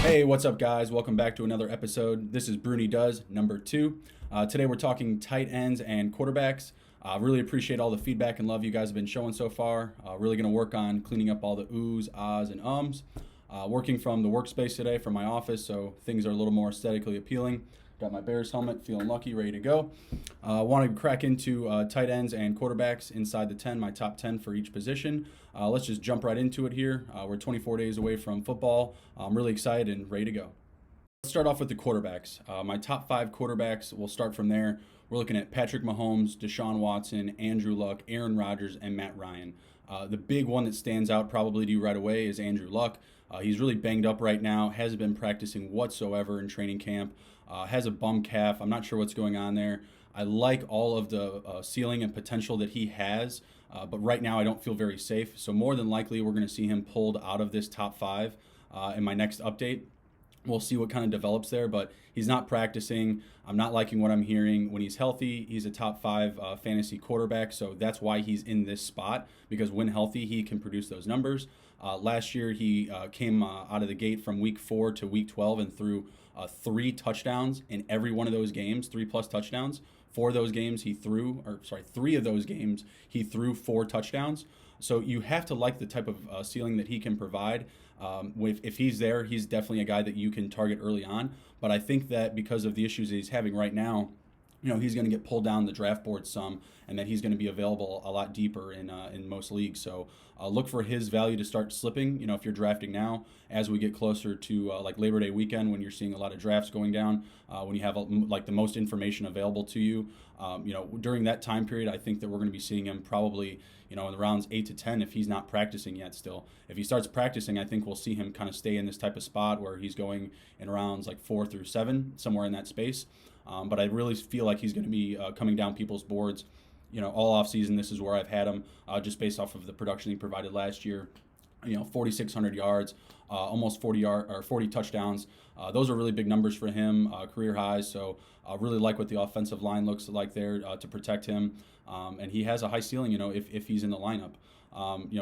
Hey, what's up, guys? Welcome back to another episode. This is Bruni Does, number 2. Today we're talking tight ends and quarterbacks. Really appreciate all the feedback and love you guys have been showing so far. Really going to work on cleaning up all the oohs, ahs, and ums. Working from the workspace today from my office, so things are a little more aesthetically appealing. Got my Bears helmet, feeling lucky, ready to go. Want to crack into tight ends and quarterbacks inside the 10, my top 10 for each position. Let's just jump right into it here. We're 24 days away from football. I'm really excited and ready to go. Let's start off with the quarterbacks. My top 5 quarterbacks, we'll start from there. We're looking at Patrick Mahomes, Deshaun Watson, Andrew Luck, Aaron Rodgers, and Matt Ryan. The big one that stands out probably to you right away is Andrew Luck. He's really banged up right now, hasn't been practicing whatsoever in training camp, has a bum calf. I'm not sure what's going on there. I like all of the ceiling and potential that he has, but right now I don't feel very safe. So more than likely we're going to see him pulled out of this top 5 in my next update. We'll see what kind of develops there, but he's not practicing. I'm not liking what I'm hearing. When he's healthy, he's a top 5 fantasy quarterback, so that's why he's in this spot, because when healthy, he can produce those numbers. Last year, he came out of the gate from week 4 to week 12 and threw 3 touchdowns in every one of those games, 3+ touchdowns. 3 of those games, he threw 4 touchdowns. So you have to like the type of ceiling that he can provide. If he's there, he's definitely a guy that you can target early on. But I think that because of the issues that he's having right now, he's going to get pulled down the draft board some, and that he's going to be available a lot deeper in most leagues. So look for his value to start slipping. If you're drafting now, as we get closer to like Labor Day weekend, when you're seeing a lot of drafts going down, when you have like the most information available to you, during that time period, I think that we're going to be seeing him probably, in the rounds 8 to 10 if he's not practicing yet. Still, if he starts practicing, I think we'll see him kind of stay in this type of spot where he's going in rounds like 4 through 7, somewhere in that space. But I really feel like he's going to be coming down people's boards, all off season. This is where I've had him, just based off of the production he provided last year. 4,600 yards, almost 40 touchdowns. Those are really big numbers for him, career highs. So I really like what the offensive line looks like there to protect him. And he has a high ceiling, if he's in the lineup.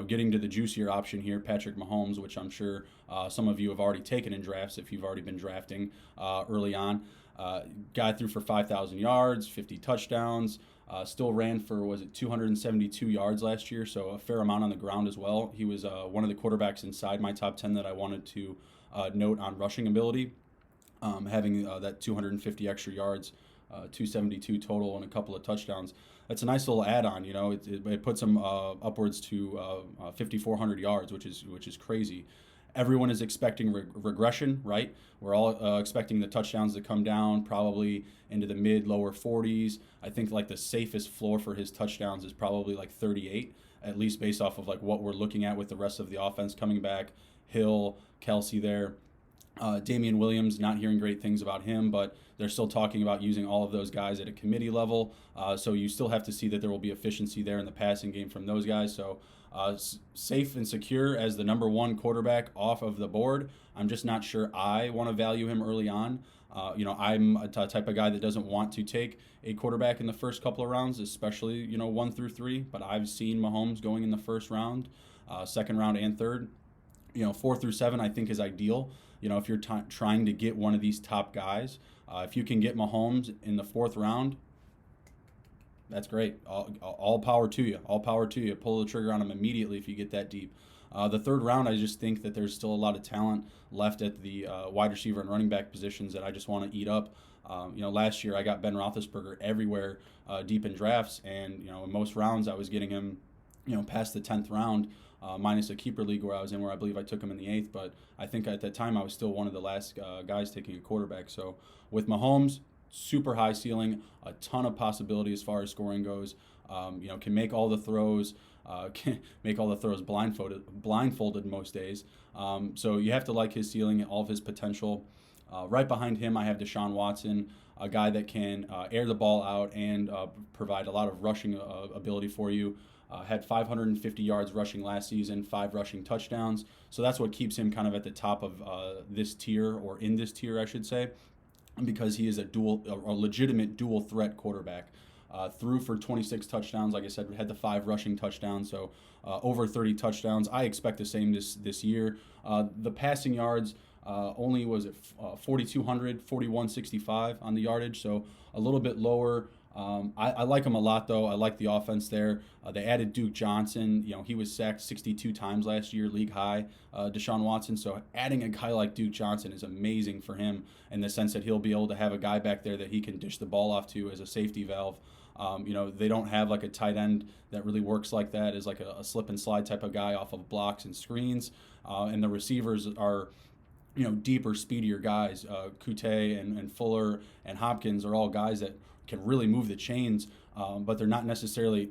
Getting to the juicier option here, Patrick Mahomes, which I'm sure some of you have already taken in drafts if you've already been drafting early on. Guy threw for 5,000 yards, 50 touchdowns, still ran for, 272 yards last year, so a fair amount on the ground as well. He was one of the quarterbacks inside my top 10 that I wanted to note on rushing ability, having that 250 extra yards, 272 total, and a couple of touchdowns. That's a nice little add-on. It puts him upwards to 5,400 yards, which is crazy. Everyone is expecting regression, right? We're all expecting the touchdowns to come down probably into the lower 40s. I think like the safest floor for his touchdowns is probably like 38, at least based off of like what we're looking at with the rest of the offense coming back. Hill, Kelsey there. Damian Williams, not hearing great things about him, but they're still talking about using all of those guys at a committee level. So you still have to see that there will be efficiency there in the passing game from those guys. So safe and secure as the number 1 quarterback off of the board. I'm just not sure I want to value him early on. I'm a type of guy that doesn't want to take a quarterback in the first couple of rounds, especially, 1 through 3. But I've seen Mahomes going in the first round, second round, and third. 4 through 7 I think is ideal. If you're trying to get one of these top guys, if you can get Mahomes in the 4th round, that's great. All power to you. All power to you. Pull the trigger on him immediately if you get that deep. The 3rd round, I just think that there's still a lot of talent left at the wide receiver and running back positions that I just want to eat up. Last year I got Ben Roethlisberger everywhere deep in drafts, and in most rounds I was getting him, past the 10th round. Minus a keeper league where I was in, where I believe I took him in the 8th. But I think at that time I was still one of the last guys taking a quarterback. So with Mahomes, super high ceiling, a ton of possibility as far as scoring goes. Can make all the throws, blindfolded most days. So you have to like his ceiling and all of his potential. Right behind him, I have Deshaun Watson, a guy that can air the ball out and provide a lot of rushing ability for you. Had 550 yards rushing last season, 5 rushing touchdowns. So that's what keeps him kind of at the top of this tier, or in this tier, I should say. because he is a legitimate dual threat quarterback. Threw for 26 touchdowns. Like I said, had the 5 rushing touchdowns, so over 30 touchdowns. I expect the same this year. The passing yards only was at 4,200, 4,165 on the yardage, so a little bit lower. I like him a lot, though. I like the offense there. They added Duke Johnson. He was sacked 62 times last year, league high. Deshaun Watson. So adding a guy like Duke Johnson is amazing for him in the sense that he'll be able to have a guy back there that he can dish the ball off to as a safety valve. They don't have like a tight end that really works like that, as like a slip and slide type of guy off of blocks and screens. And the receivers are deeper, speedier guys. Kute and Fuller and Hopkins are all guys that can really move the chains, but they're not necessarily,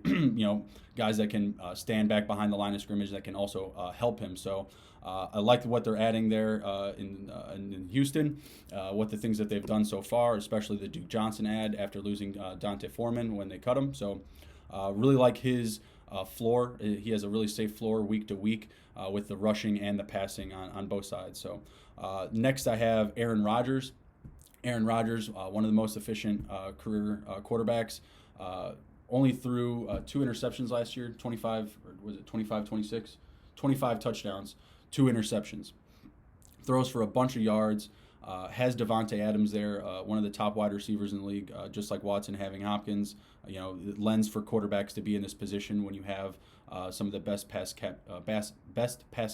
guys that can stand back behind the line of scrimmage that can also help him. So I like what they're adding there in Houston, what the things that they've done so far, especially the Duke Johnson ad after losing Dante Foreman when they cut him. So really like his floor. He has a really safe floor week to week with the rushing and the passing on both sides. So next I have Aaron Rodgers. Aaron Rodgers, one of the most efficient career quarterbacks, only threw 2 interceptions last year, 25, or was it 25, 26? 25 touchdowns, 2 interceptions. Throws for a bunch of yards, has Devontae Adams there, one of the top wide receivers in the league, just like Watson having Hopkins. It lends for quarterbacks to be in this position when you have some of the best pass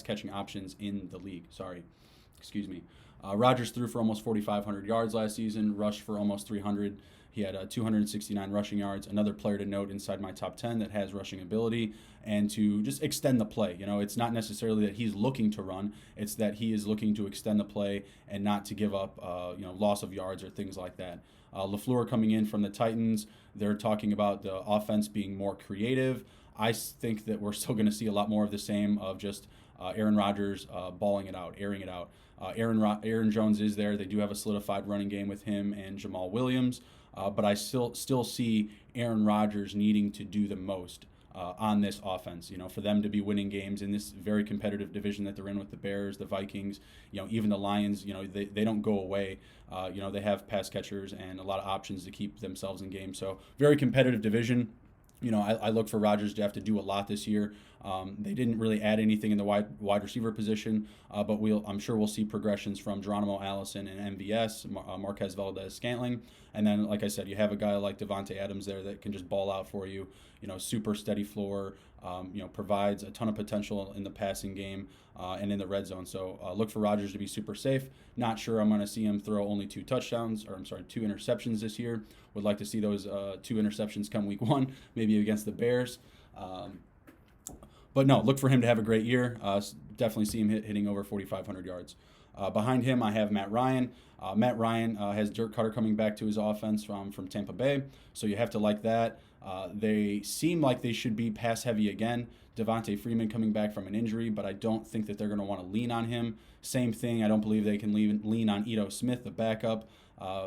catching options in the league. Excuse me. Rodgers threw for almost 4,500 yards last season, rushed for almost 300. He had 269 rushing yards. Another player to note inside my top 10 that has rushing ability and to just extend the play. It's not necessarily that he's looking to run. It's that he is looking to extend the play and not to give up, loss of yards or things like that. LaFleur coming in from the Titans, they're talking about the offense being more creative. I think that we're still going to see a lot more of the same of just Aaron Rodgers balling it out, airing it out. Aaron Jones is there. They do have a solidified running game with him and Jamal Williams, but I still see Aaron Rodgers needing to do the most on this offense. For them to be winning games in this very competitive division that they're in with the Bears, the Vikings, even the Lions. They don't go away. They have pass catchers and a lot of options to keep themselves in games. So very competitive division. I look for Rodgers to have to do a lot this year. They didn't really add anything in the wide receiver position, but I'm sure we'll see progressions from Geronimo Allison and MVS, Marquez Valdez-Scantling. And then, like I said, you have a guy like Devontae Adams there that can just ball out for you, super steady floor, provides a ton of potential in the passing game and in the red zone. So look for Rodgers to be super safe. Not sure I'm going to see him throw only 2 interceptions this year. Would like to see those 2 interceptions come week 1, maybe against the Bears. But no, look for him to have a great year. Definitely see him hitting over 4,500 yards. Behind him, I have Matt Ryan. Matt Ryan has Dirk Cutter coming back to his offense from Tampa Bay, so you have to like that. They seem like they should be pass heavy again. Devontae Freeman coming back from an injury, but I don't think that they're going to want to lean on him. Same thing, I don't believe they can lean on Ito Smith, the backup.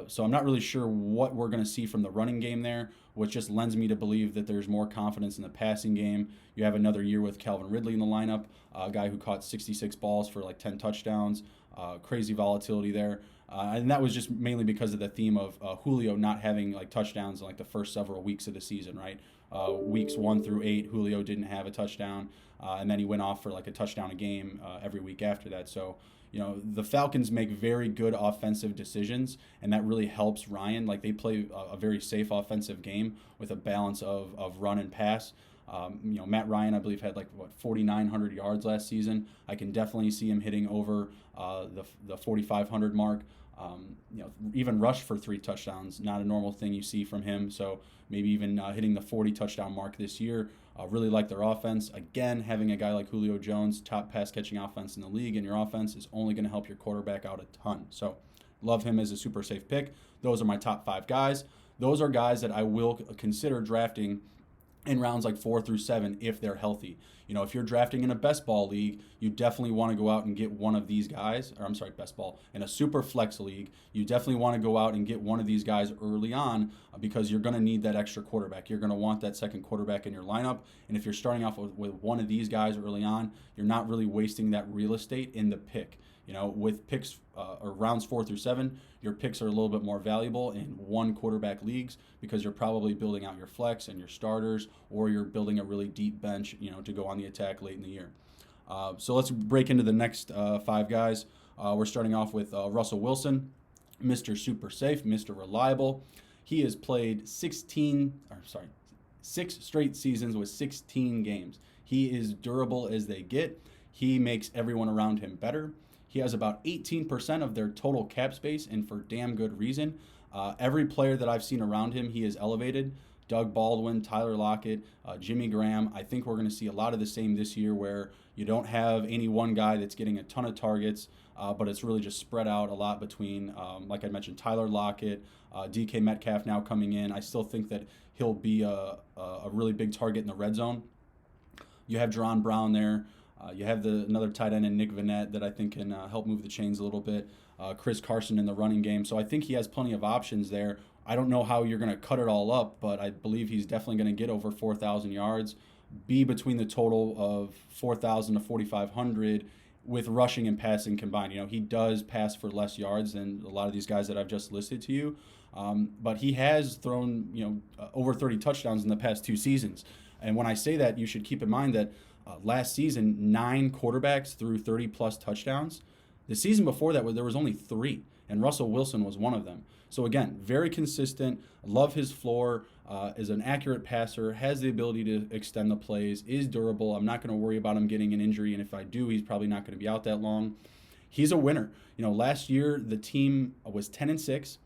So I'm not really sure what we're going to see from the running game there, which just lends me to believe that there's more confidence in the passing game. You have another year with Calvin Ridley in the lineup, a guy who caught 66 balls for like 10 touchdowns, crazy volatility there. And that was just mainly because of the theme of Julio not having like touchdowns in like the first several weeks of the season, right? Weeks 1 through 8, Julio didn't have a touchdown, and then he went off for like a touchdown a game every week after that. So, the Falcons make very good offensive decisions, and that really helps Ryan. Like, they play a very safe offensive game with a balance of run and pass. Matt Ryan, I believe, had 4,900 yards last season. I can definitely see him hitting over the 4,500 mark. Even rushed for 3 touchdowns, not a normal thing you see from him. So maybe even hitting the 40 touchdown mark this year. Really like their offense. Again, having a guy like Julio Jones, top pass catching offense in the league, in your offense is only going to help your quarterback out a ton. So love him as a super safe pick. Those are my top 5 guys. Those are guys that I will consider drafting in rounds like 4 through 7 if they're healthy. If you're drafting in a best ball league, you definitely want to go out and get one of these guys. Best ball. In a super flex league, you definitely want to go out and get one of these guys early on because you're going to need that extra quarterback. You're going to want that second quarterback in your lineup. And if you're starting off with one of these guys early on, you're not really wasting that real estate in the pick. With picks or rounds 4 through 7, your picks are a little bit more valuable in one quarterback leagues because you're probably building out your flex and your starters, or you're building a really deep bench, to go on the attack late in the year. So let's break into the next 5 guys. We're starting off with Russell Wilson, Mr. Super Safe, Mr. Reliable. He has played 6 straight seasons with 16 games. He is durable as they get. He makes everyone around him better. He has about 18% of their total cap space, and for damn good reason. Every player that I've seen around him, he has elevated. Doug Baldwin, Tyler Lockett, Jimmy Graham. I think we're going to see a lot of the same this year, where you don't have any one guy that's getting a ton of targets, but it's really just spread out a lot between, like I mentioned, Tyler Lockett, DK Metcalf now coming in. I still think that he'll be a really big target in the red zone. You have Jerron Brown there. You have another tight end in Nick Vannett that I think can help move the chains a little bit. Chris Carson in the running game. So I think he has plenty of options there. I don't know how you're going to cut it all up, but I believe he's definitely going to get over 4,000 yards, be between the total of 4,000 to 4,500 with rushing and passing combined. He does pass for less yards than a lot of these guys that I've just listed to you, but he has thrown over 30 touchdowns in the past 2 seasons. And when I say that, you should keep in mind that last season, 9 quarterbacks threw 30-plus touchdowns. The season before that, there was only 3, and Russell Wilson was one of them. So again, very consistent, love his floor, is an accurate passer, has the ability to extend the plays, is durable. I'm not going to worry about him getting an injury, and if I do, he's probably not going to be out that long. He's a winner. Last year, the team was 10-6.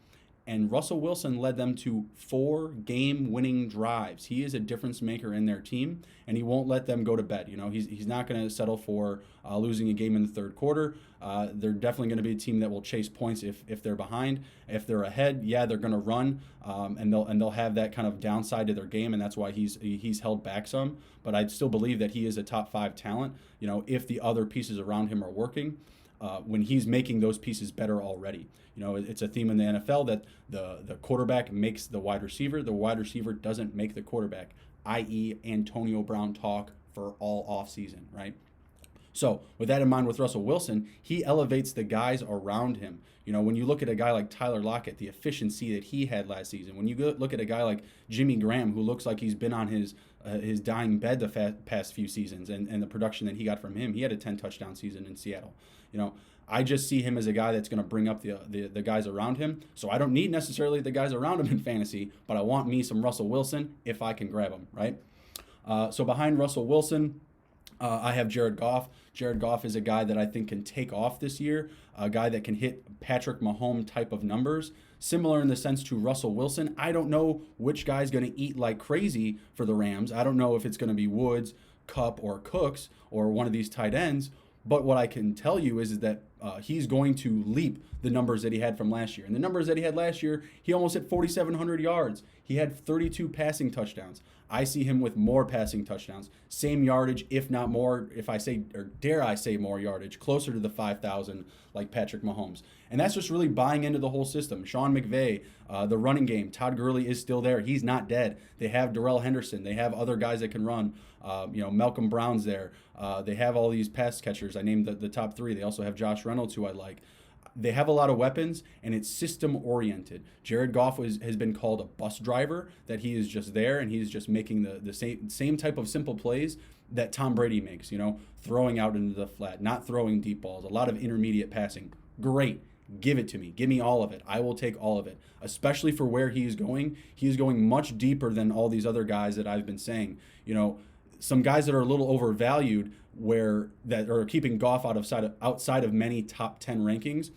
And Russell Wilson led them to 4 game-winning drives. He is a difference maker in their team, and he won't let them go to bed. He's not going to settle for losing a game in the third quarter. They're definitely going to be a team that will chase points if they're behind. If they're ahead, yeah, they're going to run, and they'll have that kind of downside to their game, and that's why he's held back some. But I still believe that he is a top 5 talent. If the other pieces around him are working. When he's making those pieces better already. It's a theme in the NFL that the quarterback makes the wide receiver doesn't make the quarterback, i.e. Antonio Brown talk for all offseason, right? So with that in mind with Russell Wilson, he elevates the guys around him. When you look at a guy like Tyler Lockett, the efficiency that he had last season, when you look at a guy like Jimmy Graham, who looks like he's been on his dying bed the past few seasons, and the production that he got from him, he had a 10-touchdown season in Seattle. I just see him as a guy that's going to bring up the guys around him. So I don't need necessarily the guys around him in fantasy, but I want me some Russell Wilson if I can grab him, right? So behind Russell Wilson, I have Jared Goff. Jared Goff is a guy that I think can take off this year, a guy that can hit Patrick Mahomes type of numbers. Similar in the sense to Russell Wilson. I don't know which guy's going to eat like crazy for the Rams. I don't know if it's going to be Woods, Kupp, or Cooks, or one of these tight ends. But what I can tell you is that he's going to leap the numbers that he had from last year. And the numbers that he had last year, he almost hit 4,700 yards. He had 32 passing touchdowns. I see him with more passing touchdowns, same yardage, if not more, dare I say more yardage, closer to the 5,000 like Patrick Mahomes. And that's just really buying into the whole system. Sean McVay, the running game, Todd Gurley is still there. He's not dead. They have Darrell Henderson. They have other guys that can run. Malcolm Brown's there. They have all these pass catchers. I named the top 3. They also have Josh Reynolds, who I like. They have a lot of weapons, and it's system-oriented. Jared Goff has been called a bus driver, that he is just there, and he's just making the same type of simple plays that Tom Brady makes, throwing out into the flat, not throwing deep balls, a lot of intermediate passing. Great. Give it to me. Give me all of it. I will take all of it, especially for where he is going. He is going much deeper than all these other guys that I've been saying. Some guys that are a little overvalued that are keeping Goff outside of many top 10 rankings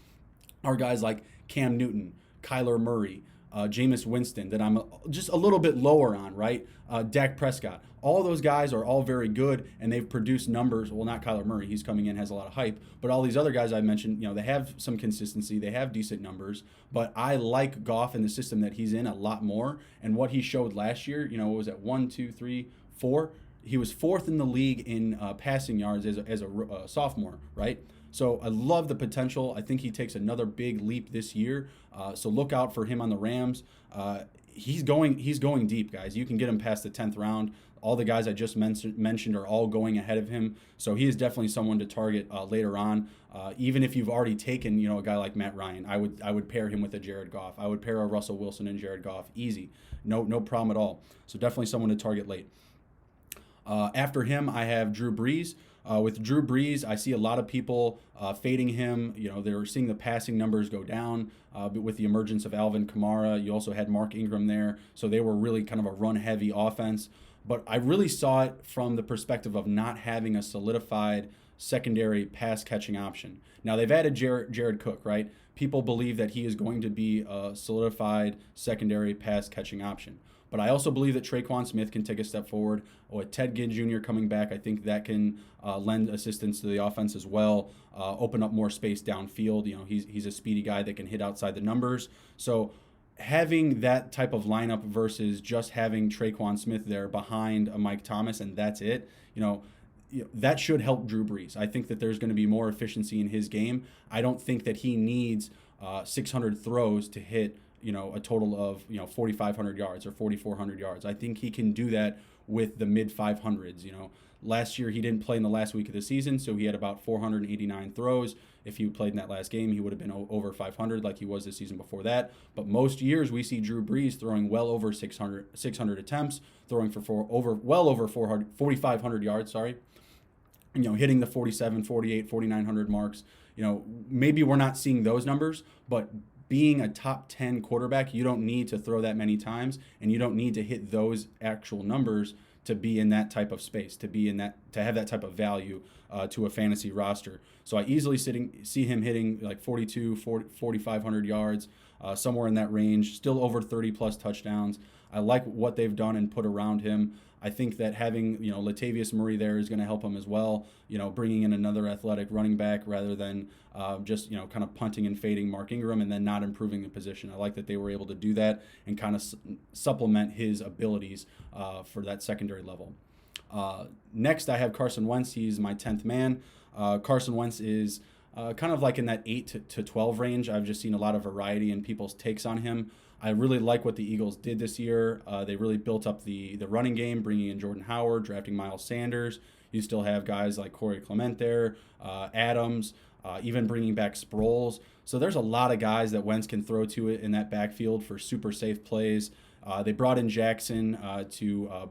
are guys like Cam Newton, Kyler Murray, Jameis Winston, that I'm just a little bit lower on, right? Dak Prescott. All those guys are all very good, and they've produced numbers. Well, not Kyler Murray. He's coming in, has a lot of hype. But all these other guys I mentioned, they have some consistency. They have decent numbers. But I like Goff and the system that he's in a lot more. And what he showed last year, what was it, 1, 2, 3, 4? He was 4th in the league in passing yards as a sophomore, right? So I love the potential. I think he takes another big leap this year. So look out for him on the Rams. he's going deep, guys. You can get him past the 10th round. All the guys I just mentioned are all going ahead of him, so he is definitely someone to target later on. Even if you've already taken, a guy like Matt Ryan, I would pair him with a Jared Goff. I would pair a Russell Wilson and Jared Goff, easy, no problem at all. So definitely someone to target late. After him, I have Drew Brees. With Drew Brees, I see a lot of people fading him. They're seeing the passing numbers go down but with the emergence of Alvin Kamara. You also had Mark Ingram there, so they were really kind of a run-heavy offense. But I really saw it from the perspective of not having a solidified secondary pass-catching option. Now, they've added Jared Cook, right? People believe that he is going to be a solidified secondary pass-catching option. But I also believe that Traquan Smith can take a step forward. With Ted Ginn Jr. coming back, I think that can lend assistance to the offense as well, open up more space downfield. He's a speedy guy that can hit outside the numbers. So having that type of lineup versus just having Traquan Smith there behind a Mike Thomas and that's it, that should help Drew Brees. I think that there's going to be more efficiency in his game. I don't think that he needs 600 throws to hit a total of 4,500 yards or 4,400 yards. I think he can do that with the mid 500s. Last year he didn't play in the last week of the season, so he had about 489 throws. If he played in that last game, he would have been over 500 like he was the season before that. But most years we see Drew Brees throwing well over 600 attempts, throwing for well over 4,500 yards. Sorry, hitting the 47, 48, 4,900 marks. Maybe we're not seeing those numbers, but being a top 10 quarterback, you don't need to throw that many times, and you don't need to hit those actual numbers to be in that type of space, to have that type of value to a fantasy roster. So I easily see him hitting like 42, 4,500 yards, somewhere in that range, still over 30 plus touchdowns. I like what they've done and put around him. I think that having Latavius Murray there is going to help him as well. Bringing in another athletic running back rather than just kind of punting and fading Mark Ingram and then not improving the position. I like that they were able to do that and kind of supplement his abilities for that secondary level. Next, I have Carson Wentz. He's my 10th man. Carson Wentz is kind of like in that 8 to 12 range. I've just seen a lot of variety in people's takes on him. I really like what the Eagles did this year. They really built up the running game, bringing in Jordan Howard, drafting Miles Sanders. You still have guys like Corey Clement there, Adams, even bringing back Sproles. So there's a lot of guys that Wentz can throw to it in that backfield for super safe plays. They brought in Jackson to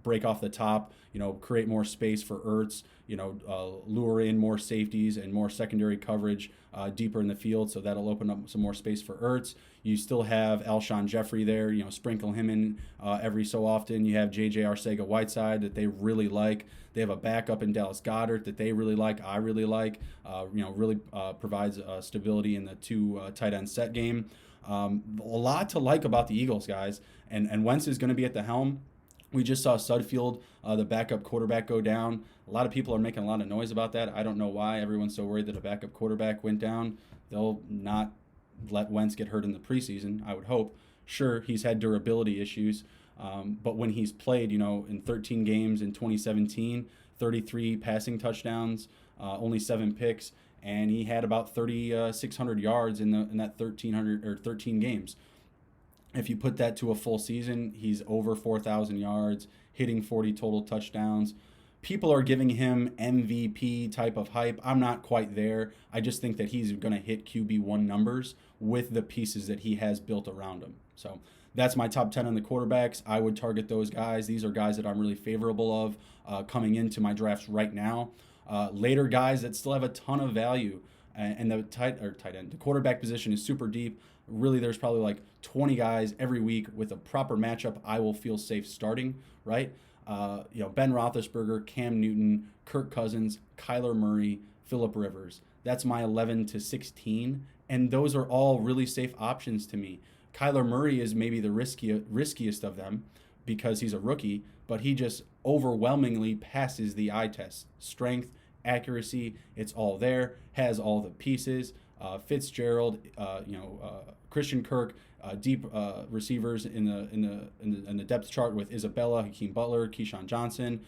break off the top, create more space for Ertz, lure in more safeties and more secondary coverage deeper in the field. So that'll open up some more space for Ertz. You still have Alshon Jeffrey there, sprinkle him in every so often. You have J.J. Arcega-Whiteside that they really like. They have a backup in Dallas Goedert that they really like. I really like. Really provides stability in the two tight end set game. A lot to like about the Eagles, guys. And Wentz is going to be at the helm. We just saw Sudfield, the backup quarterback, go down. A lot of people are making a lot of noise about that. I don't know why everyone's so worried that a backup quarterback went down. They'll not let Wentz get hurt in the preseason, I would hope. Sure, he's had durability issues, but when he's played, in 13 games in 2017, 33 passing touchdowns, only 7 picks, and he had about 3,600 yards in that 13 games. If you put that to a full season, he's over 4,000 yards, hitting 40 total touchdowns. People are giving him MVP type of hype. I'm not quite there. I just think that he's going to hit QB1 numbers with the pieces that he has built around him. So that's my top 10 on the quarterbacks. I would target those guys. These are guys that I'm really favorable of coming into my drafts right now. Later guys that still have a ton of value. And the tight end, the quarterback position is super deep. Really, there's probably like 20 guys every week with a proper matchup I will feel safe starting, right? Ben Roethlisberger, Cam Newton, Kirk Cousins, Kyler Murray, Phillip Rivers. That's my 11 to 16, and those are all really safe options to me. Kyler Murray is maybe the riskiest of them because he's a rookie, but he just overwhelmingly passes the eye test. Strength, accuracy, it's all there, has all the pieces. Fitzgerald, Christian Kirk, deep receivers in the depth chart with Isabella, Hakeem Butler, Keyshawn Johnson.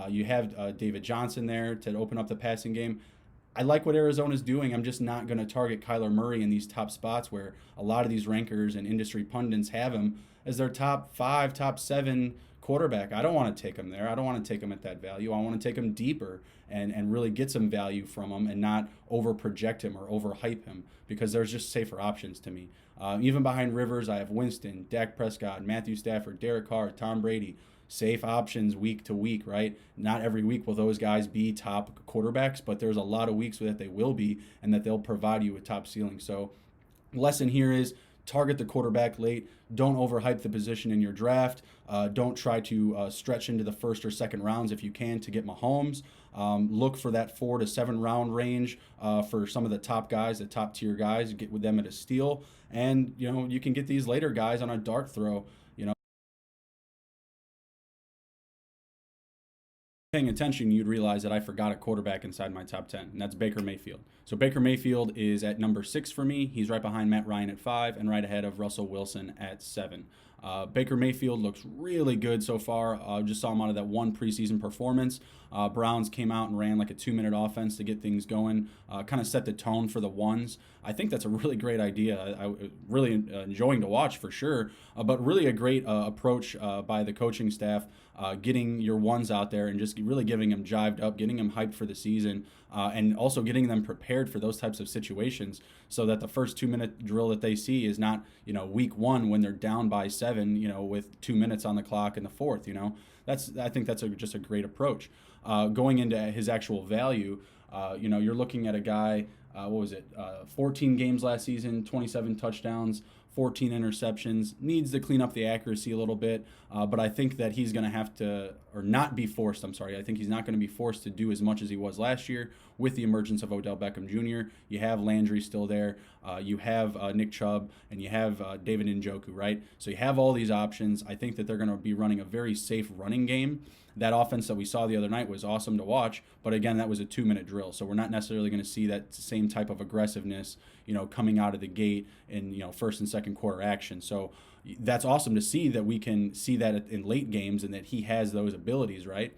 You have David Johnson there to open up the passing game. I like what Arizona's doing. I'm just not going to target Kyler Murray in these top spots where a lot of these rankers and industry pundits have him. as their top five, top seven quarterback. I don't want to take him there. I don't want to take him at that value. I want to take him deeper and really get some value from him and not over project him or overhype him because there's just safer options to me. Even behind Rivers, I have Winston, Dak Prescott, Matthew Stafford, Derek Carr, Tom Brady. Safe options week to week, right? Not every week will those guys be top quarterbacks, but there's a lot of weeks that they will be and that they'll provide you with top ceiling. So lesson here is target the quarterback late. Don't overhype the position in your draft. Don't try to stretch into the first or second rounds if you can to get Mahomes. Look for that 4 to 7 round range for some of the top guys, the top tier guys. Get with them at a steal, and you can get these later guys on a dart throw. Paying attention, you'd realize that I forgot a quarterback inside my top 10, and that's Baker Mayfield. So Baker Mayfield is at number 6 for me. He's right behind Matt Ryan at 5 and right ahead of Russell Wilson at 7. Baker Mayfield looks really good so far. Just saw him out of that one preseason performance. Browns came out and ran like a 2-minute offense to get things going, kind of set the tone for the ones. I think that's a really great idea. I really enjoying to watch for sure, but really a great approach by the coaching staff, getting your ones out there and just really getting them jived up, getting them hyped for the season, and also getting them prepared for those types of situations so that the first 2-minute drill that they see is not, week 1 when they're down by 7, with 2 minutes on the clock in the fourth. I think that's just a great approach. Going into his actual value, you're looking at a guy, 14 games last season, 27 touchdowns, 14 interceptions, needs to clean up the accuracy a little bit, but I think that he's going to have to, or not be forced, I think he's not going to be forced to do as much as he was last year with the emergence of Odell Beckham Jr. You have Landry still there, you have Nick Chubb, and you have David Njoku, right? So you have all these options. I think that they're going to be running a very safe running game. That offense that we saw the other night was awesome to watch, but again, that was a 2-minute drill, so we're not necessarily going to see that same type of aggressiveness, coming out of the gate in first and second quarter action. So that's awesome to see that we can see that in late games and that he has those abilities, right?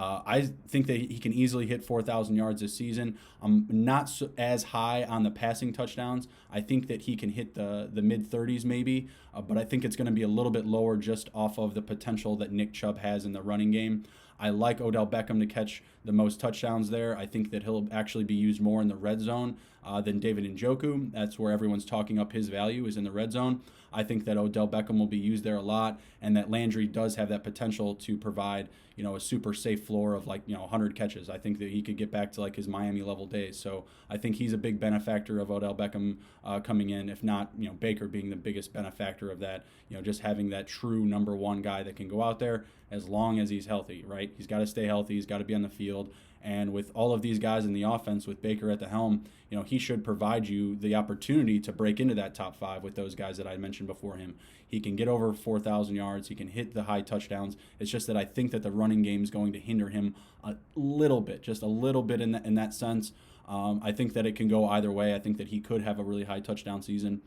I think that he can easily hit 4,000 yards this season. I'm not as high on the passing touchdowns. I think that he can hit the mid-30s maybe, but I think it's going to be a little bit lower just off of the potential that Nick Chubb has in the running game. I like Odell Beckham to catch the most touchdowns there. I think that he'll actually be used more in the red zone than David Njoku. That's where everyone's talking up his value, is in the red zone. I think that Odell Beckham will be used there a lot, and that Landry does have that potential to provide, a super safe floor of 100 catches. I think that he could get back to his Miami level days. So I think he's a big benefactor of Odell Beckham coming in, if not, Baker being the biggest benefactor of that, just having that true number one guy that can go out there as long as he's healthy, right? He's got to stay healthy. He's got to be on the field. And with all of these guys in the offense, with Baker at the helm, he should provide you the opportunity to break into that top 5 with those guys that I mentioned before him. He can get over 4,000 yards. He can hit the high touchdowns. It's just that I think that the running game is going to hinder him a little bit, just a little bit in that sense. I think that it can go either way. I think that he could have a really high touchdown season.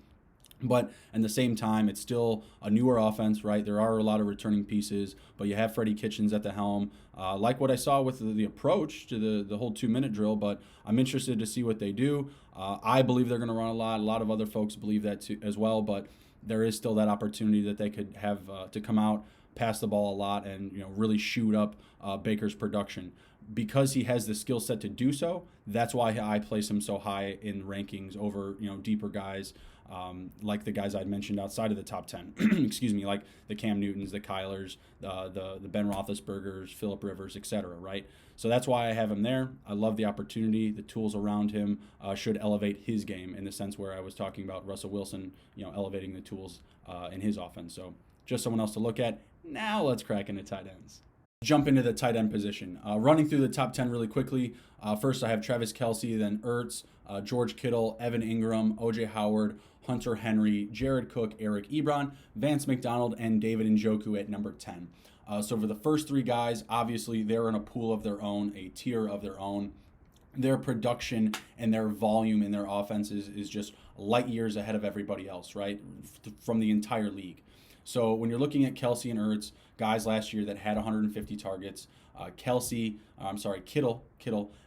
But at the same time, it's still a newer offense, right? There are a lot of returning pieces, but you have Freddie Kitchens at the helm. Like what I saw with the approach to the whole 2-minute drill, but I'm interested to see what they do. I believe they're going to run a lot. A lot of other folks believe that too, as well, but there is still that opportunity that they could have to come out, pass the ball a lot, and really shoot up Baker's production. Because he has the skill set to do so, that's why I place him so high in rankings over deeper guys. Like the guys I'd mentioned outside of the top 10, excuse me, like the Cam Newtons, the Kylers, the Ben Roethlisbergers, Phillip Rivers, etc. Right? So that's why I have him there. I love the opportunity. The tools around him should elevate his game in the sense where I was talking about Russell Wilson, elevating the tools in his offense. So just someone else to look at. Now let's crack into tight ends. Jump into the tight end position. Running through the top 10 really quickly. First, I have Travis Kelce, then Ertz, George Kittle, Evan Ingram, O.J. Howard, Hunter Henry, Jared Cook, Eric Ebron, Vance McDonald, and David Njoku at number 10. So for the first 3 guys, obviously they're in a pool of their own, a tier of their own. Their production and their volume in their offenses is just light years ahead of everybody else, right? From the entire league. So when you're looking at Kelce and Ertz, guys last year that had 150 targets, Kittle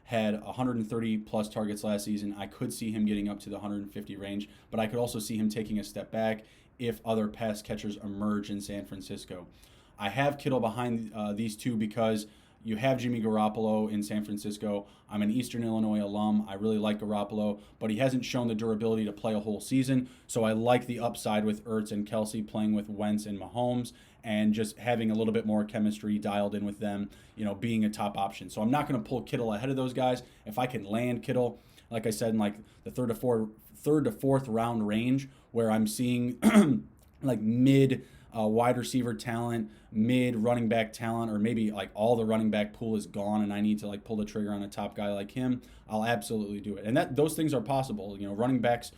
had 130 plus targets last season. I could see him getting up to the 150 range, but I could also see him taking a step back if other pass catchers emerge in San Francisco. I have Kittle behind these two because you have Jimmy Garoppolo in San Francisco. I'm an Eastern Illinois alum. I really like Garoppolo, but he hasn't shown the durability to play a whole season. So I like the upside with Ertz and Kelsey playing with Wentz and Mahomes and just having a little bit more chemistry dialed in with them, being a top option. So I'm not going to pull Kittle ahead of those guys. If I can land Kittle, like I said, in like the third to fourth round range, where I'm seeing like mid wide receiver talent, mid running back talent, or maybe like all the running back pool is gone and I need to like pull the trigger on a top guy like him, I'll absolutely do it. And those things are possible. Running backs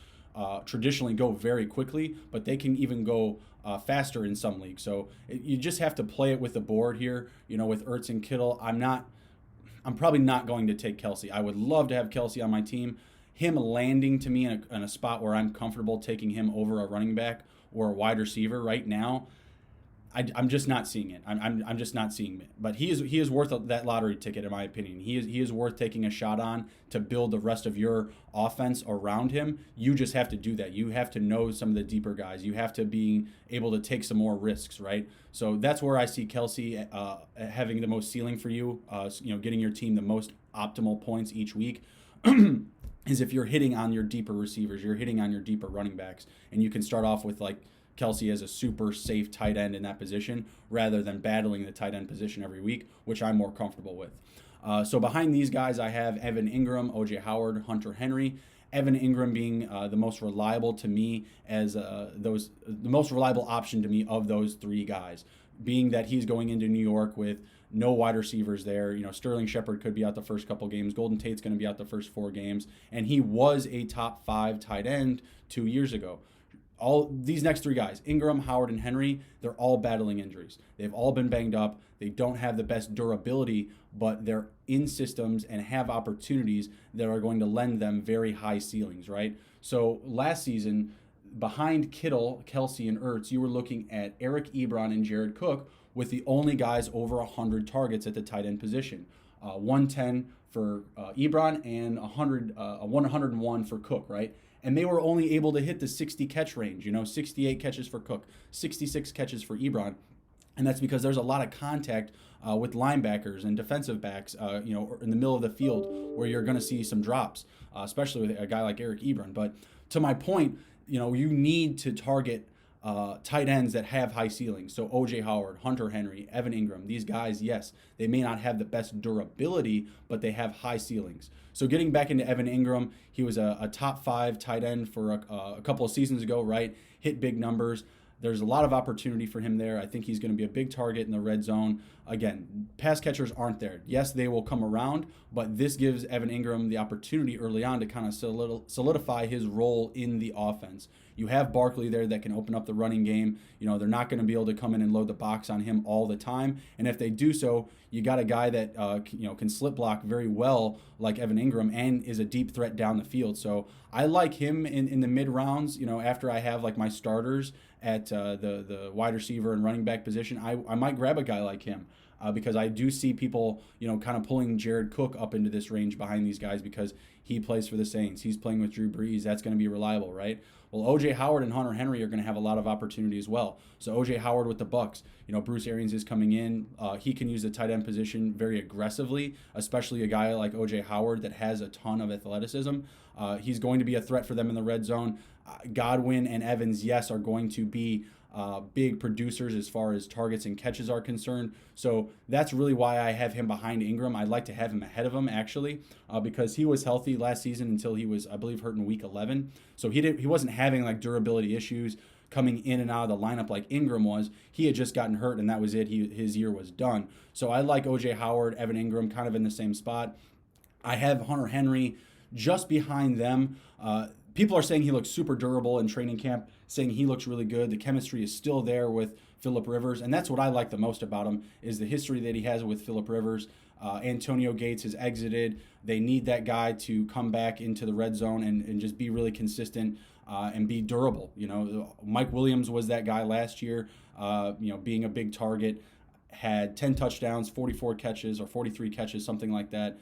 traditionally go very quickly, but they can even go faster in some leagues. So you just have to play it with the board here. With Ertz and Kittle, I'm probably not going to take Kelsey. I would love to have Kelsey on my team. Him landing to me in a spot where I'm comfortable taking him over a running back or a wide receiver right now, I'm just not seeing it. I'm just not seeing it. But he is worth that lottery ticket, in my opinion. He is worth taking a shot on to build the rest of your offense around him. You just have to do that. You have to know some of the deeper guys. You have to be able to take some more risks, right? So that's where I see Kelsey having the most ceiling for you. Getting your team the most optimal points each week. Is if you're hitting on your deeper receivers, you're hitting on your deeper running backs, and you can start off with like Kelsey as a super safe tight end in that position rather than battling the tight end position every week, which I'm more comfortable with. So behind these guys, I have Evan Ingram, OJ Howard, Hunter Henry. Evan Ingram being the most reliable to me as the most reliable option to me of those three guys, being that he's going into New York with no wide receivers there. Sterling Shepard could be out the first couple games. Golden Tate's going to be out the first 4 games. And he was a top 5 tight end 2 years ago. All these next 3 guys, Ingram, Howard, and Henry, they're all battling injuries. They've all been banged up. They don't have the best durability, but they're in systems and have opportunities that are going to lend them very high ceilings, right? So last season, behind Kittle, Kelsey, and Ertz, you were looking at Eric Ebron and Jared Cook with the only guys over 100 targets at the tight end position. 110 for Ebron and 101 for Cook, right? And they were only able to hit the 60 catch range, 68 catches for Cook, 66 catches for Ebron. And that's because there's a lot of contact with linebackers and defensive backs, in the middle of the field where you're going to see some drops, especially with a guy like Eric Ebron. But to my point, you need to target tight ends that have high ceilings. So OJ Howard, Hunter Henry, Evan Ingram, these guys, yes, they may not have the best durability, but they have high ceilings. So getting back into Evan Ingram, he was a top 5 tight end for a couple of seasons ago, right? Hit big numbers. There's a lot of opportunity for him there. I think he's going to be a big target in the red zone. Again, pass catchers aren't there. Yes, they will come around, but this gives Evan Ingram the opportunity early on to kind of solidify his role in the offense. You have Barkley there that can open up the running game. They're not going to be able to come in and load the box on him all the time. And if they do so, you got a guy that can slip block very well like Evan Ingram and is a deep threat down the field. So I like him in the mid rounds, after I have like my starters at the wide receiver and running back position. I might grab a guy like him. Because I do see people, kind of pulling Jared Cook up into this range behind these guys because he plays for the Saints. He's playing with Drew Brees. That's going to be reliable, right? Well, O.J. Howard and Hunter Henry are going to have a lot of opportunity as well. So O.J. Howard with the Bucs, Bruce Arians is coming in. He can use the tight end position very aggressively, especially a guy like O.J. Howard that has a ton of athleticism. He's going to be a threat for them in the red zone. Godwin and Evans, yes, are going to be big producers as far as targets and catches are concerned. So that's really why I have him behind Ingram. I'd like to have him ahead of him, actually, because he was healthy last season until he was, I believe, hurt in week 11. So he wasn't having like durability issues coming in and out of the lineup like Ingram was. He had just gotten hurt, and that was it. His year was done. So I like O.J. Howard, Evan Ingram kind of in the same spot. I have Hunter Henry just behind them. People are saying he looks super durable in training camp, saying he looks really good. The chemistry is still there with Phillip Rivers, and that's what I like the most about him is the history that he has with Phillip Rivers. Antonio Gates has exited. They need that guy to come back into the red zone and just be really consistent and be durable. Mike Williams was that guy last year, being a big target, had 10 touchdowns, 44 catches or 43 catches, something like that.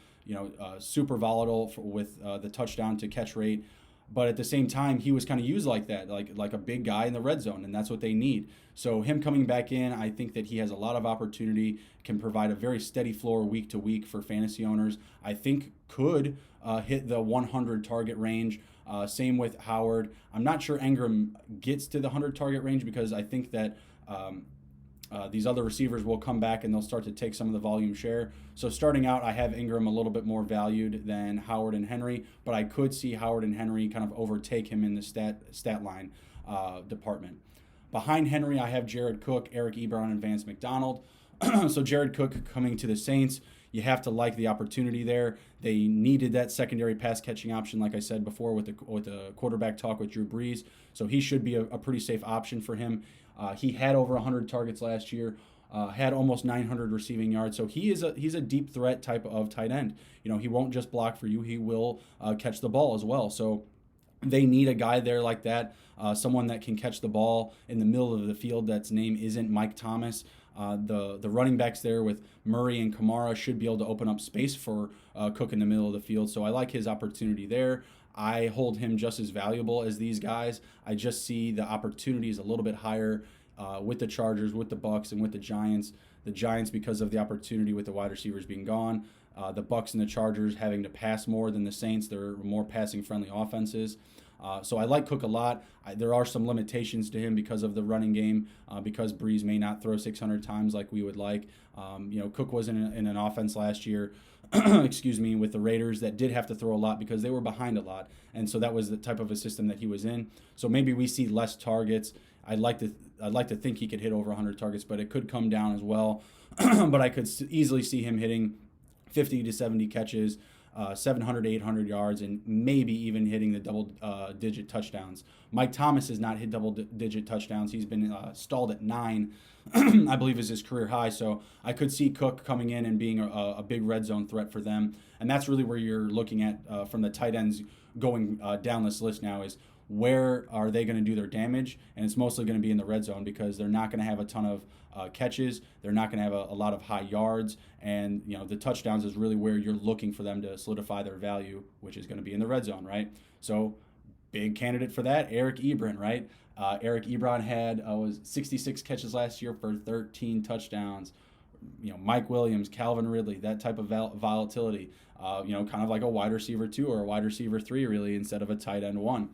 Super volatile with the touchdown to catch rate. But at the same time, he was kind of used like that, like a big guy in the red zone, and that's what they need. So him coming back in, I think that he has a lot of opportunity, can provide a very steady floor week to week for fantasy owners. I think could hit the 100 target range. Same with Howard. I'm not sure Ingram gets to the 100 target range because I think that these other receivers will come back and they'll start to take some of the volume share. So starting out, I have Ingram a little bit more valued than Howard and Henry, but I could see Howard and Henry kind of overtake him in the stat line department. Behind Henry, I have Jared Cook, Eric Ebron, and Vance McDonald. So Jared Cook coming to the Saints, you have to like the opportunity there. They needed that secondary pass catching option, like I said before, with the quarterback talk with Drew Brees. So he should be a pretty safe option for him. He had over 100 targets last year, had almost 900 receiving yards. So he's a deep threat type of tight end. He won't just block for you; he will catch the ball as well. So they need a guy there like that, someone that can catch the ball in the middle of the field. That's name isn't Mike Thomas. The running backs there with Murray and Kamara should be able to open up space for Cook in the middle of the field. So I like his opportunity there. I hold him just as valuable as these guys. I just see the opportunities a little bit higher with the Chargers, with the Bucks, and with the Giants. The Giants because of the opportunity with the wide receivers being gone. The Bucks and the Chargers having to pass more than the Saints. They're more passing-friendly offenses. So I like Cook a lot. There are some limitations to him because of the running game, because Brees may not throw 600 times like we would like. Cook was in an offense last year, excuse me, with the Raiders that did have to throw a lot because they were behind a lot. And so that was the type of a system that he was in. So maybe we see less targets. I'd like to think he could hit over 100 targets, but it could come down as well. But I could easily see him hitting 50 to 70 catches, 700 to 800 yards, and maybe even hitting the double-digit touchdowns. Mike Thomas has not hit double-digit touchdowns. He's been stalled at 9, I believe is his career high. So I could see Cook coming in and being a big red zone threat for them. And that's really where you're looking at from the tight ends going down this list now is where are they going to do their damage? And it's mostly going to be in the red zone because they're not going to have a ton of catches. They're not going to have a lot of high yards. And, the touchdowns is really where you're looking for them to solidify their value, which is going to be in the red zone, right? So big candidate for that, Eric Ebron, right? Eric Ebron had was 66 catches last year for 13 touchdowns. Mike Williams, Calvin Ridley, that type of volatility, kind of like a wide receiver 2 or a wide receiver 3 really instead of a tight end 1.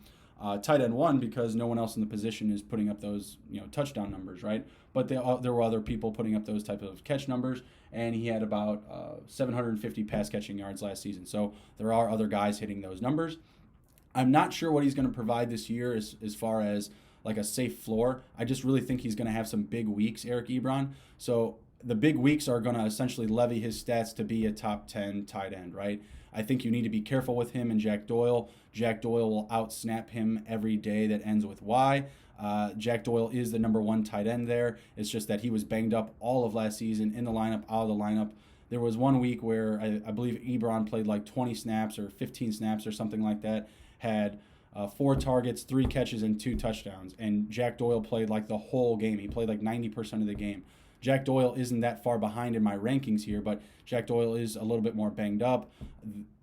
Tight end 1 because no one else in the position is putting up those touchdown numbers, right? But there were other people putting up those type of catch numbers, and he had about 750 pass catching yards last season. So there are other guys hitting those numbers. I'm not sure what he's going to provide this year as far as like a safe floor. I just really think he's going to have some big weeks, Eric Ebron. So the big weeks are going to essentially levy his stats to be a top 10 tight end, right? I think you need to be careful with him and Jack Doyle. Jack Doyle will outsnap him every day that ends with Y. Jack Doyle is the number 1 tight end there. It's just that he was banged up all of last season, in the lineup, out of the lineup. There was one week where I believe Ebron played like 20 snaps or 15 snaps or something like that, had 4 targets, 3 catches, and 2 touchdowns. And Jack Doyle played like the whole game. He played like 90% of the game. Jack Doyle isn't that far behind in my rankings here, but Jack Doyle is a little bit more banged up.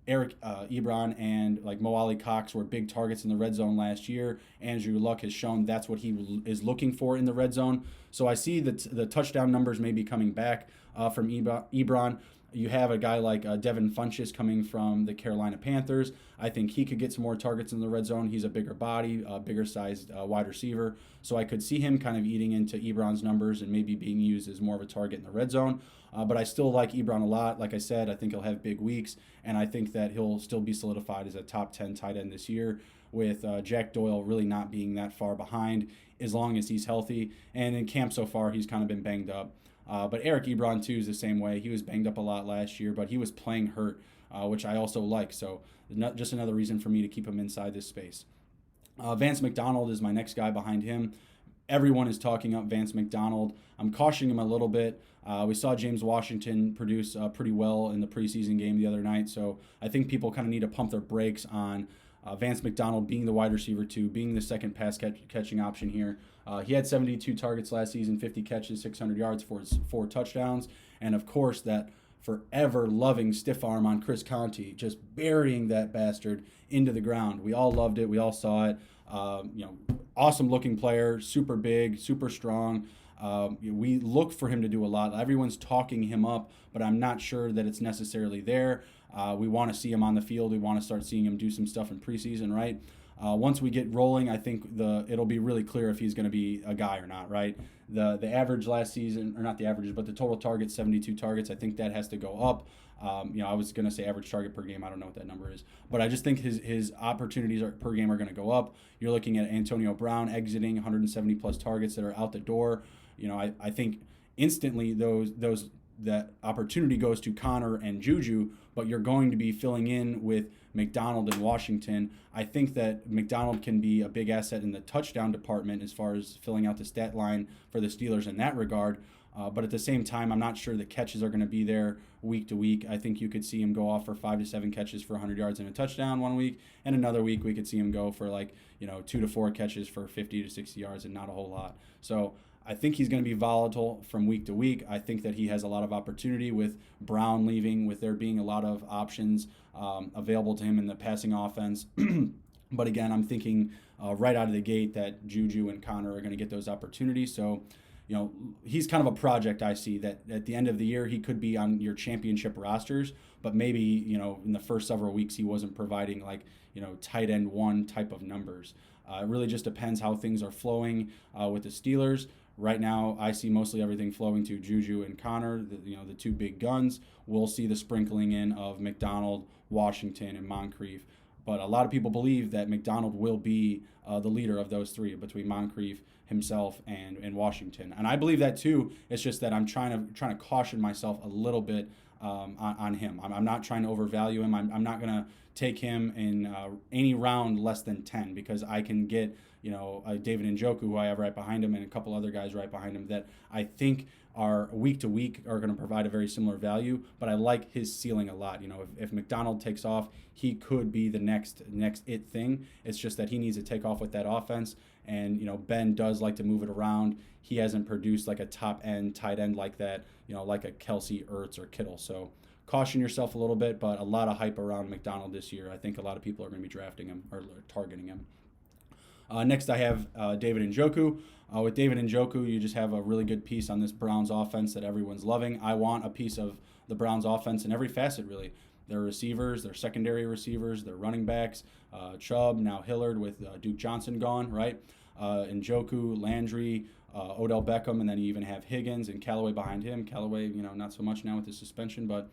Eric Ebron and like Mo Ali Cox were big targets in the red zone last year. Andrew Luck has shown that's what he is looking for in the red zone. So I see that the touchdown numbers may be coming back from Ebron. You have a guy like Devin Funchess coming from the Carolina Panthers. I think he could get some more targets in the red zone. He's a bigger body, bigger sized wide receiver. So I could see him kind of eating into Ebron's numbers and maybe being used as more of a target in the red zone. But I still like Ebron a lot. Like I said, I think he'll have big weeks, and I think that he'll still be solidified as a top 10 tight end this year with Jack Doyle really not being that far behind as long as he's healthy. And in camp so far, he's kind of been banged up. But Eric Ebron, too, is the same way. He was banged up a lot last year, but he was playing hurt, which I also like. So just another reason for me to keep him inside this space. Vance McDonald is my next guy behind him. Everyone is talking up Vance McDonald. I'm cautioning him a little bit. We saw James Washington produce pretty well in the preseason game the other night, so I think people kind of need to pump their brakes on Vance McDonald being the wide receiver 2, being the second pass catching option here. He had 72 targets last season, 50 catches, 600 yards for his 4 touchdowns, and of course that forever loving stiff arm on Chris Conti, just burying that bastard into the ground. We all loved it. We all saw it. Awesome looking player, super big, super strong. We look for him to do a lot. Everyone's talking him up, but I'm not sure that it's necessarily there. We want to see him on the field. We want to start seeing him do some stuff in preseason, right? Once we get rolling, I think it'll be really clear if he's going to be a guy or not, right? The average last season, or not the averages, but the total targets, 72 targets. I think that has to go up. I was going to say average target per game. I don't know what that number is, but I just think his opportunities per game are going to go up. You're looking at Antonio Brown exiting 170 plus targets that are out the door. I think instantly that opportunity goes to Connor and Juju, but you're going to be filling in with McDonald and Washington. I think that McDonald can be a big asset in the touchdown department as far as filling out the stat line for the Steelers in that regard. But at the same time, I'm not sure the catches are going to be there week to week. I think you could see him go off for 5 to 7 catches for 100 yards and a touchdown one week, and another week we could see him go for 2 to 4 catches for 50 to 60 yards and not a whole lot. So I think he's going to be volatile from week to week. I think that he has a lot of opportunity with Brown leaving, with there being a lot of options available to him in the passing offense. But again, I'm thinking right out of the gate that Juju and Connor are going to get those opportunities. So, he's kind of a project I see that at the end of the year, he could be on your championship rosters, but maybe, in the first several weeks, he wasn't providing tight end one type of numbers. It really just depends how things are flowing with the Steelers. Right now, I see mostly everything flowing to Juju and Connor, the two big guns. We'll see the sprinkling in of McDonald, Washington, and Moncrief. But a lot of people believe that McDonald will be the leader of those three between Moncrief, himself, and Washington. And I believe that too. It's just that I'm trying to caution myself a little bit on him. I'm not trying to overvalue him. I'm not going to take him in any round less than 10 because I can get David Njoku, who I have right behind him, and a couple other guys right behind him that I think are week to week are going to provide a very similar value. But I like his ceiling a lot. If McDonald takes off, he could be the next it thing. It's just that he needs to take off with that offense. And Ben does like to move it around. He hasn't produced like a top end tight end like that. Like a Kelsey, Ertz, or Kittle. So caution yourself a little bit, but a lot of hype around McDonald this year. I think a lot of people are going to be drafting him or targeting him. Next, I have David Njoku. With David Njoku, you just have a really good piece on this Browns offense that everyone's loving. I want a piece of the Browns offense in every facet, really. Their receivers, their secondary receivers, their running backs, Chubb, now Hillard with Duke Johnson gone, right? Njoku, Landry, Odell Beckham, and then you even have Higgins and Callaway behind him. Callaway, not so much now with the suspension, but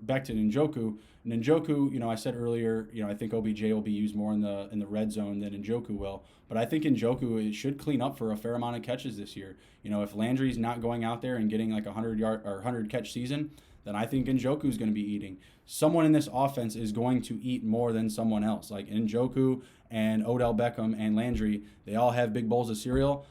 back to Njoku. Njoku, I said earlier, I think OBJ will be used more in the red zone than Njoku will. But I think Njoku should clean up for a fair amount of catches this year. If Landry's not going out there and getting like 100 catch season, then I think Njoku's going to be eating. Someone in this offense is going to eat more than someone else. Like Njoku and Odell Beckham and Landry, they all have big bowls of cereal,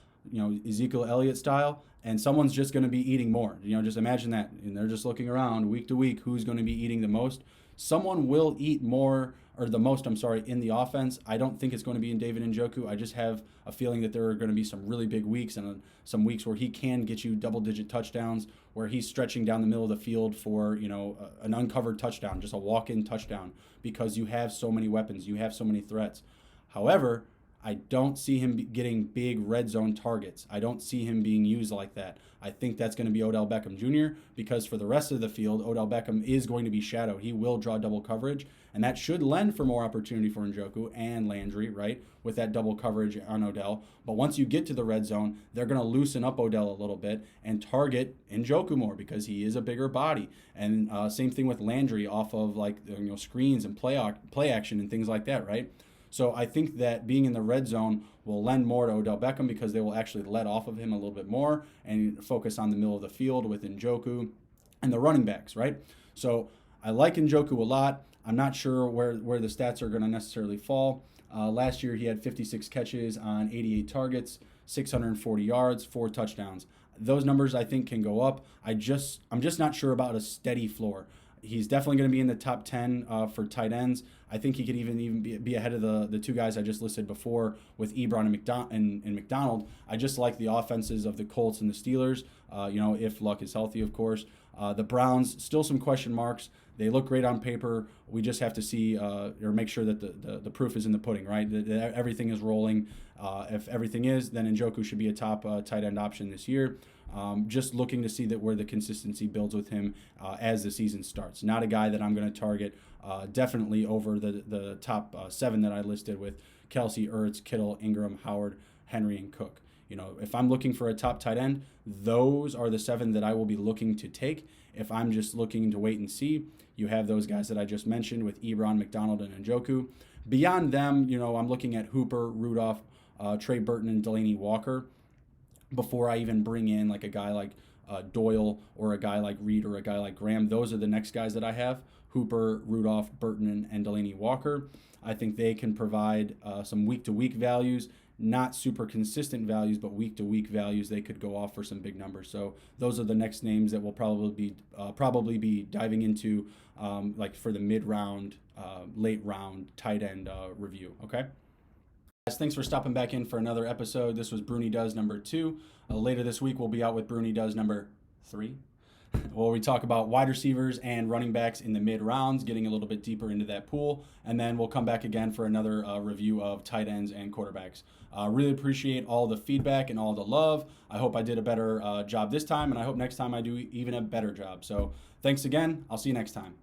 Ezekiel Elliott style. And someone's just going to be eating more. Just imagine that. And they're just looking around week to week who's going to be eating the most. Someone will eat more, or the most, in the offense. I don't think it's going to be in David Njoku. I just have a feeling that there are going to be some really big weeks and some weeks where he can get you double-digit touchdowns, where he's stretching down the middle of the field for, an uncovered touchdown, just a walk-in touchdown, because you have so many weapons, you have so many threats. However, I don't see him getting big red zone targets. I don't see him being used like that. I think that's going to be Odell Beckham Jr. because for the rest of the field, Odell Beckham is going to be shadowed. He will draw double coverage, and that should lend for more opportunity for Njoku and Landry, right, with that double coverage on Odell. But once you get to the red zone, they're going to loosen up Odell a little bit and target Njoku more because he is a bigger body. And same thing with Landry off of screens and play action and things like that, right? So I think that being in the red zone will lend more to Odell Beckham because they will actually let off of him a little bit more and focus on the middle of the field with Njoku and the running backs, right? So I like Njoku a lot. I'm not sure where the stats are going to necessarily fall. Last year he had 56 catches on 88 targets, 640 yards, 4 touchdowns. Those numbers I think can go up. I'm just not sure about a steady floor. He's definitely going to be in the top 10 for tight ends. I think he could even be ahead of the two guys I just listed before with Ebron and McDonald. I just like the offenses of the Colts and the Steelers, if Luck is healthy, of course. The Browns, still some question marks. They look great on paper. We just have to see or make sure that the proof is in the pudding, right? That everything is rolling. If everything is, then Njoku should be a top tight end option this year. Just looking to see that where the consistency builds with him as the season starts. Not a guy that I'm going to target definitely over the top 7 that I listed with Kelsey, Ertz, Kittle, Ingram, Howard, Henry, and Cook. If I'm looking for a top tight end, those are the 7 that I will be looking to take. If I'm just looking to wait and see, you have those guys that I just mentioned with Ebron, McDonald, and Njoku. Beyond them, I'm looking at Hooper, Rudolph, Trey Burton, and Delaney Walker before I even bring in like a guy like Doyle or a guy like Reed or a guy like Graham. Those are the next guys that I have: Hooper, Rudolph, Burton, and Delaney Walker. I think they can provide some week-to-week values, not super consistent values, but week-to-week values. They could go off for some big numbers. So those are the next names that we'll probably be diving into, like for the mid-round, late-round tight end review. Okay. Guys, thanks for stopping back in for another episode. This was Bruni Does number 2. Later this week, we'll be out with Bruni Does number 3, where we talk about wide receivers and running backs in the mid rounds, getting a little bit deeper into that pool. And then we'll come back again for another review of tight ends and quarterbacks. Really appreciate all the feedback and all the love. I hope I did a better job this time, and I hope next time I do even a better job. So thanks again. I'll see you next time.